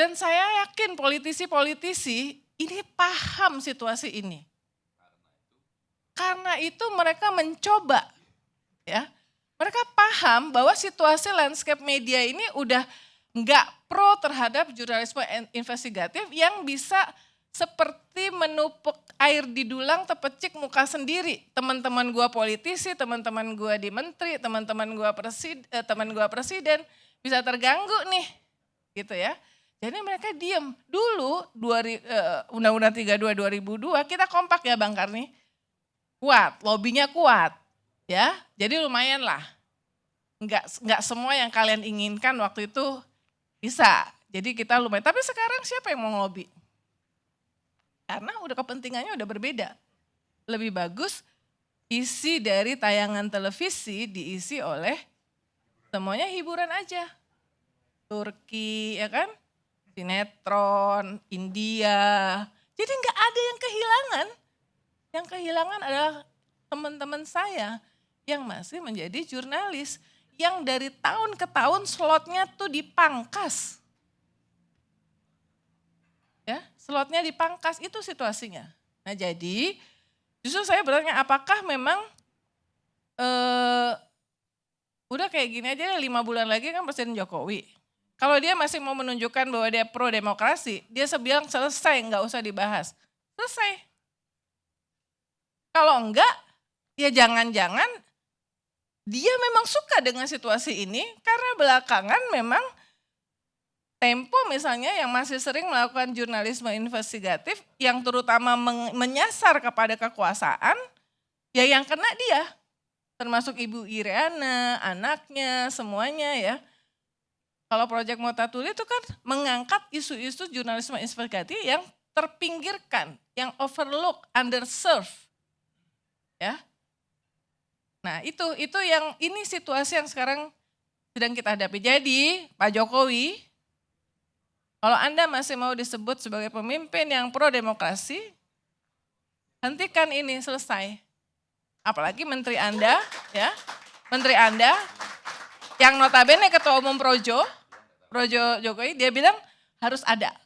Dan saya yakin politisi-politisi ini paham situasi ini. Karena itu mereka mencoba, ya. Mereka paham bahwa situasi landscape media ini udah nggak pro terhadap jurnalisme investigatif yang bisa seperti menupuk air di dulang tepecik muka sendiri. Teman-teman gua politisi, teman-teman gua di menteri, teman-teman gua presiden bisa terganggu nih, gitu ya. Jadi mereka diem. Dulu Undang-Undang 32 2002 kita kompak ya Bang Karni. Kuat, lobbynya kuat. Ya, jadi lumayan lah. Enggak semua yang kalian inginkan waktu itu bisa. Jadi kita lumayan. Tapi sekarang siapa yang mau lobby? Karena udah kepentingannya udah berbeda. Lebih bagus isi dari tayangan televisi diisi oleh semuanya hiburan aja. Turki ya kan, sinetron, India. Jadi nggak ada yang kehilangan. Yang kehilangan adalah teman-teman saya yang masih menjadi jurnalis. Yang dari tahun ke tahun slotnya tuh dipangkas. Ya, slotnya dipangkas, itu situasinya. Nah jadi justru saya bertanya apakah memang udah kayak gini aja 5 bulan lagi kan Presiden Jokowi. Kalau dia masih mau menunjukkan bahwa dia pro demokrasi, dia bilang selesai nggak usah dibahas. Selesai. Kalau enggak, ya jangan-jangan dia memang suka dengan situasi ini karena belakangan memang Tempo misalnya yang masih sering melakukan jurnalisme investigatif yang terutama menyasar kepada kekuasaan, ya yang kena dia. Termasuk Ibu Iriana, anaknya, semuanya ya. Kalau Project Multatuli itu kan mengangkat isu-isu jurnalisme investigatif yang terpinggirkan, yang overlook, underserved. Ya. Nah itu yang ini situasi yang sekarang sedang kita hadapi. Jadi Pak Jokowi, kalau Anda masih mau disebut sebagai pemimpin yang pro demokrasi, hentikan ini selesai. Apalagi menteri Anda, ya, menteri Anda yang notabene ketua umum Projo Jokowi, dia bilang harus ada.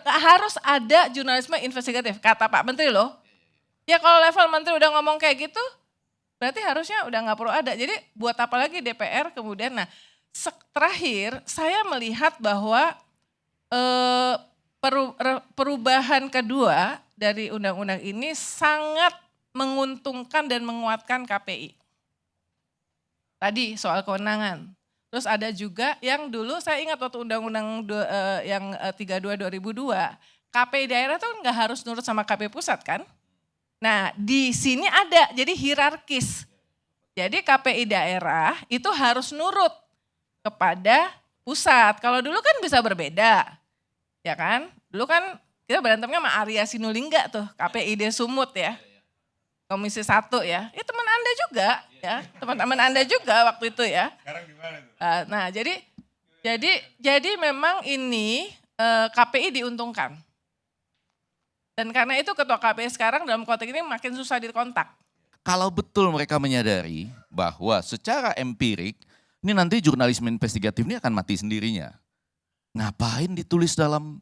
Harus ada jurnalisme investigatif, kata Pak Menteri loh. Ya kalau level menteri udah ngomong kayak gitu, berarti harusnya udah nggak perlu ada. Jadi buat apa lagi DPR kemudian, nah terakhir saya melihat bahwa perubahan kedua dari undang-undang ini sangat menguntungkan dan menguatkan KPI. Tadi soal kewenangan. Terus ada juga yang dulu saya ingat waktu undang-undang yang 32 2002, KPI daerah tuh nggak harus nurut sama KPI pusat kan? Nah di sini ada, jadi hierarkis. Jadi KPI daerah itu harus nurut kepada pusat. Kalau dulu kan bisa berbeda, ya kan? Dulu kan kita berantemnya sama Arya Sinulinga tuh, KPID Sumut ya. Komisi 1 ya. Ya teman Anda juga ya, teman-teman Anda juga waktu itu ya. Sekarang gimana tuh? Nah jadi memang ini KPI diuntungkan. Dan karena itu ketua KPI sekarang dalam konteks ini makin susah dikontak. Kalau betul mereka menyadari bahwa secara empirik ini nanti jurnalisme investigatif ini akan mati sendirinya. Ngapain ditulis dalam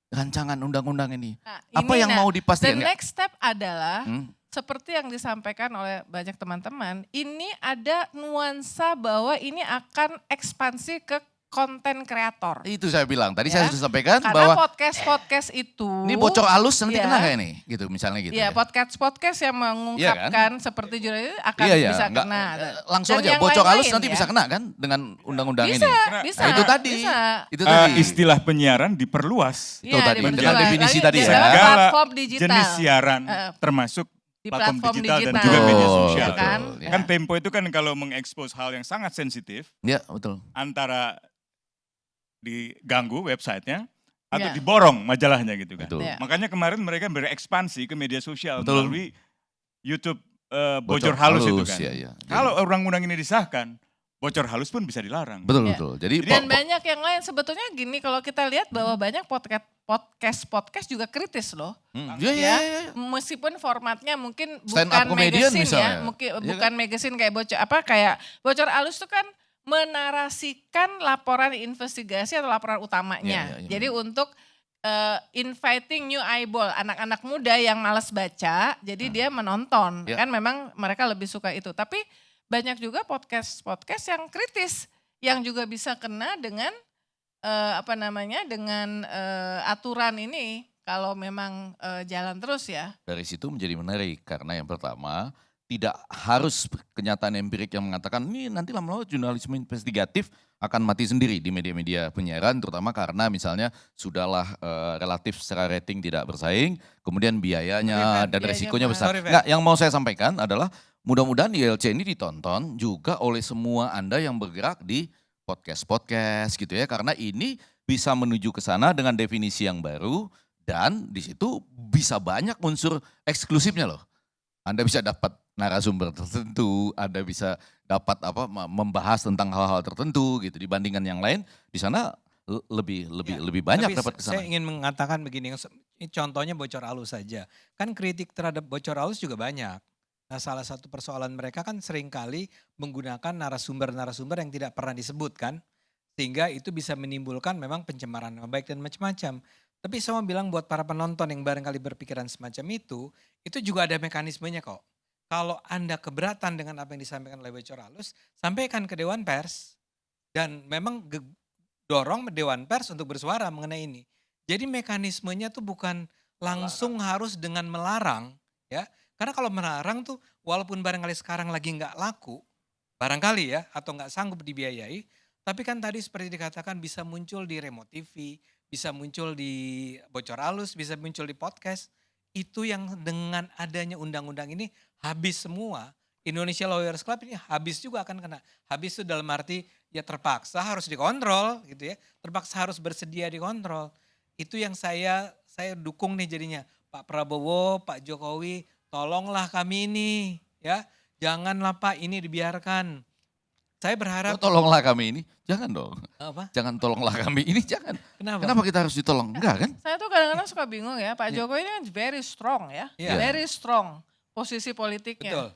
rancangan undang-undang ini? Nah, Apa yang mau dipastikan? The next step adalah seperti yang disampaikan oleh banyak teman-teman, ini ada nuansa bahwa ini akan ekspansi ke konten kreator. Itu saya bilang, tadi Ya. saya sudah sampaikan Karena bahwa podcast itu. ini bocor halus nanti Ya. kena kayak nih, gitu misalnya gitu. Ya, podcast yang mengungkapkan seperti jurnal akan bisa Enggak, kena. langsung Dan aja yang bocor halus lain-lain nanti ya. bisa kena kan dengan undang-undang ini. Bisa. Nah, itu tadi. Bisa. Itu tadi. Istilah penyiaran diperluas. Itu tadi, diperjelas. dengan definisi Lagi tadi di ya. dalam Segala platform digital. jenis siaran termasuk Di platform digital dan digital. juga media Betul, sosial. kan? betul, ya. Kan Tempo itu kan kalau mengekspos hal yang sangat sensitif, Ya, betul. antara diganggu websitenya atau Ya. diborong majalahnya gitu kan. Betul. Ya. Makanya kemarin mereka berekspansi ke media sosial Betul. melalui YouTube bocor halus itu kan. Ya, ya. Kalau undang-undang ini disahkan, bocor halus pun bisa dilarang. Betul, Ya. betul. Jadi Dan banyak yang lain sebetulnya gini kalau kita lihat bahwa banyak podcast juga kritis loh. Meskipun formatnya mungkin Stand bukan up comedian magazine misalnya. ya, mungkin Iya bukan magazine kayak bocor halus tuh kan menarasikan laporan investigasi atau laporan utamanya. Iya. Jadi untuk inviting new eyeball, anak-anak muda yang malas baca, jadi dia menonton. Iya. Kan memang mereka lebih suka itu. Tapi banyak juga podcast yang kritis yang juga bisa kena dengan dengan aturan ini kalau memang jalan terus ya. Dari situ menjadi menarik karena yang pertama tidak harus kenyataan empirik yang mengatakan ini nanti lama-lama jurnalisme investigatif akan mati sendiri di media-media penyiaran, terutama karena misalnya sudahlah relatif secara rating tidak bersaing, kemudian biayanya dan biayanya resikonya mahal. besar. Sorry, Fer. Enggak, yang mau saya sampaikan adalah mudah-mudahan ILC ini ditonton juga oleh semua Anda yang bergerak di podcast gitu ya, karena ini bisa menuju ke sana dengan definisi yang baru dan di situ bisa banyak unsur eksklusifnya loh. Anda bisa dapat narasumber tertentu, Anda bisa dapat membahas tentang hal-hal tertentu gitu dibandingkan yang lain di sana lebih banyak Tapi dapat ke saya sana. ingin mengatakan begini, ini contohnya bocor halus saja. Kan kritik terhadap bocor halus juga banyak. Nah salah satu persoalan mereka kan seringkali menggunakan narasumber-narasumber yang tidak pernah disebut kan. Sehingga itu bisa menimbulkan memang pencemaran nama baik dan macam-macam. Tapi saya mau bilang buat para penonton yang barangkali berpikiran semacam itu juga ada mekanismenya kok. Kalau Anda keberatan dengan apa yang disampaikan oleh bocor halus, sampaikan ke Dewan Pers. Dan memang dorong Dewan Pers untuk bersuara mengenai ini. Jadi mekanismenya tuh bukan langsung harus dengan melarang ya. Karena kalau melarang tuh walaupun barangkali sekarang lagi nggak laku, barangkali ya atau nggak sanggup dibiayai, tapi kan tadi seperti dikatakan bisa muncul di Remote TV, bisa muncul di bocor halus, bisa muncul di podcast. Itu yang dengan adanya undang-undang ini habis semua. Indonesia Lawyers Club ini habis juga akan kena. Habis itu dalam arti ya terpaksa harus dikontrol gitu ya. Terpaksa harus bersedia dikontrol. Itu yang saya dukung nih jadinya. Pak Prabowo, Pak Jokowi, tolonglah kami ini ya. Janganlah Pak ini dibiarkan. Saya berharap. Oh, tolonglah kami ini, jangan dong. Apa? Jangan tolonglah kami ini, jangan. Kenapa? Kenapa kita harus ditolong? Enggak kan? Saya tuh kadang-kadang suka bingung ya, Pak Jokowi ini kan very strong ya. Iya. Very strong posisi politiknya. Betul.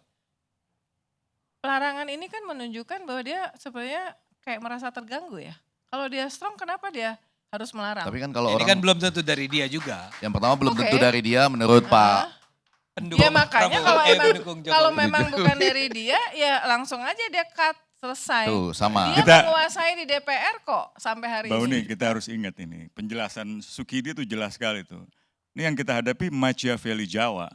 Pelarangan ini kan menunjukkan bahwa dia sebenarnya kayak merasa terganggu ya. Kalau dia strong kenapa dia harus melarang? Tapi kan kalau Ini orang kan belum tentu dari dia juga. yang pertama belum Oke. tentu dari dia menurut Pak. Ya makanya pendukung kalau Jokowi. memang bukan dari dia ya langsung aja dia cut, selesai. Tuh sama. Dia Kita- menguasai di DPR kok sampai hari Mbak Uni, ini. kita harus ingat ini. Penjelasan Sukidi itu jelas sekali tuh. Ini yang kita hadapi Machiavelli Jawa.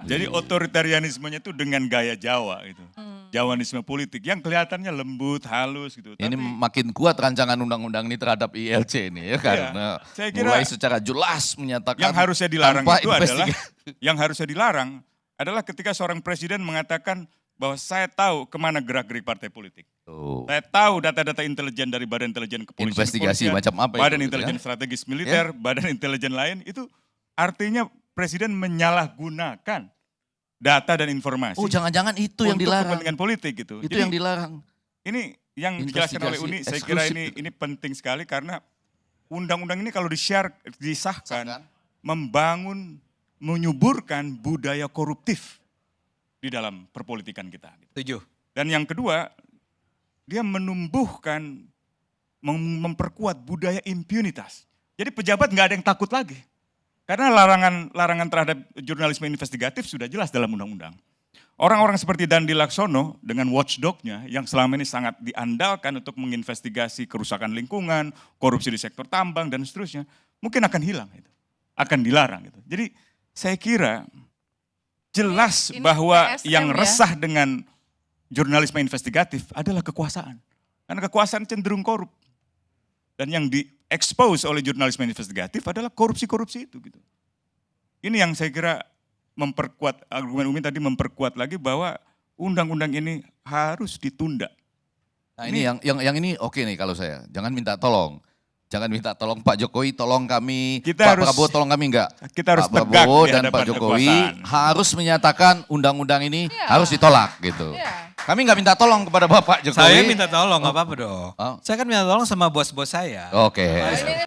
Jadi otoritarianismenya itu dengan gaya Jawa gitu. Jawanisme politik yang kelihatannya lembut, halus gitu. Ini Tapi makin kuat rancangan undang-undang ini terhadap ILC ini ya karena saya kira mulai secara jelas menyatakan yang harusnya dilarang tanpa itu adalah investigasi. yang harusnya dilarang adalah ketika seorang presiden mengatakan bahwa saya tahu kemana gerak-gerik partai politik. Tuh. Saya tahu data-data intelijen dari Badan Intelijen Kepolisian, Investigasi Kepolisian, macam apa itu, Badan gitu Intelijen ya? Strategis Militer, Badan Intelijen lain itu artinya presiden menyalahgunakan data dan informasi Oh jangan-jangan itu yang untuk dilarang. kepentingan politik gitu. Itu Jadi yang dilarang. ini yang dijelaskan oleh Uni, saya Investigasi kira eksklusif. ini penting sekali karena undang-undang ini kalau disahkan Disahkan. membangun, menyuburkan budaya koruptif di dalam perpolitikan kita. Setuju. Dan yang kedua, dia menumbuhkan, memperkuat budaya impunitas. Jadi pejabat nggak ada yang takut lagi. Karena larangan terhadap jurnalisme investigatif sudah jelas dalam undang-undang. Orang-orang seperti Dandi Laksono dengan watchdog-nya yang selama ini sangat diandalkan untuk menginvestigasi kerusakan lingkungan, korupsi di sektor tambang dan seterusnya, mungkin akan hilang itu. Akan dilarang itu. Jadi saya kira jelas Ini bahwa PSM yang ya. resah dengan jurnalisme investigatif adalah kekuasaan. Karena kekuasaan cenderung korup. Dan yang di-expose oleh jurnalisme investigatif adalah korupsi-korupsi itu. Gitu. Ini yang saya kira memperkuat, argumen Umi tadi memperkuat lagi bahwa undang-undang ini harus ditunda. Nah ini yang ini oke nih kalau saya. Jangan minta tolong. Jangan minta tolong Pak Jokowi, tolong kami. Kita Pak harus- Prabowo tolong kami enggak. Kita harus Pak tegak Prabowo di dan hadapan Pak Jokowi kekuasaan. harus menyatakan undang-undang ini Iya. harus ditolak gitu. Iya. Kami nggak minta tolong kepada Bapak Jokowi. Saya minta tolong, nggak apa-apa dong. Oh. Saya kan minta tolong sama bos-bos saya. Oke. Ini